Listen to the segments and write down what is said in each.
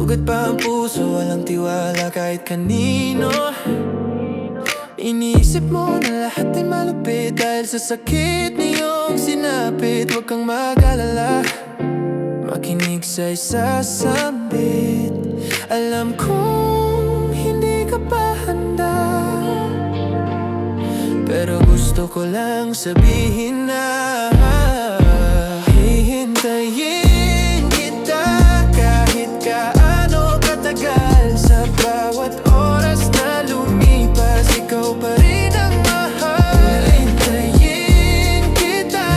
sugat pa ang puso, walang tiwala kahit kanino. Iniisip mo na lahat ay malupit dahil sa sakit na iyong sinapit. Huwag kang mag-alala, makinig sa isasambit. Alam kong hindi ka pa handa, pero gusto ko lang sabihin na hihintayin kita kahit gaano katagal. Sa bawat oras na lumipas, ikaw pa rin ang mahal. Hintayin kita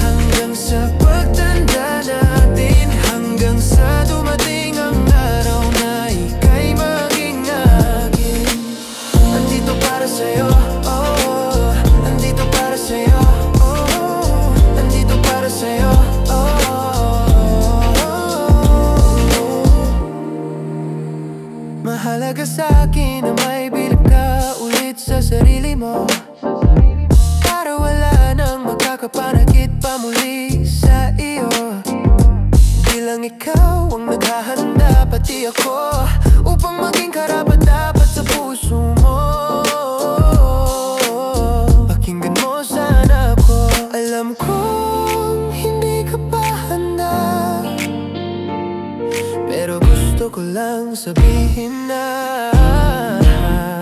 hanggang sa pagtanda natin, hanggang sa dumating ang araw na ika'y maging akin. Andito para sa'yo, oh, andito para sa'yo, oh, andito para sa'yo, mahalaga sa'kin na may bilib ka ulit sa sarili mo, para wala nang magkakapanakit pa muli sa iyo. Di lang ikaw ang naghahanda, pati ako, upang maging karapat-dapat sa puso mo. Pakinggan mo sana ako. Alam kong hindi ka pa handa, pero gusto ko lang sabihin na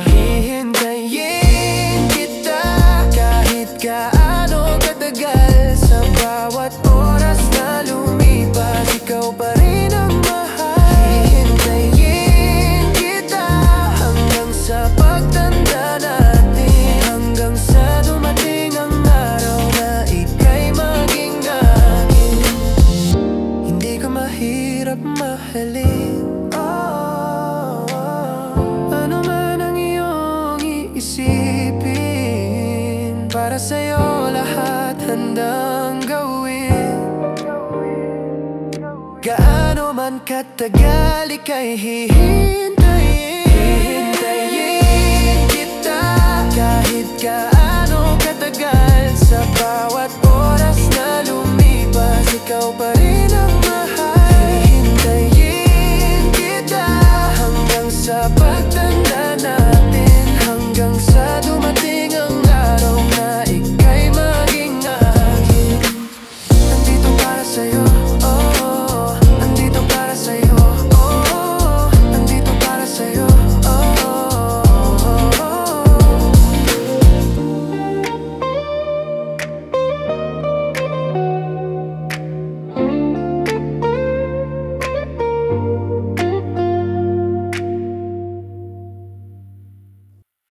hihintayin kita kahit gaano katagal. Sa bawat oras na lumipas, ikaw pa rin ang mahal. Hihintayin kita hanggang sa pagtanda natin, hanggang sa dumating ang araw na ika'y maging akin. Hindi ka mahirap mahalin, ano man ang iyong iisipin, para sa'yo lahat handang gawin. Gaano man katagal ika'y hihintayin.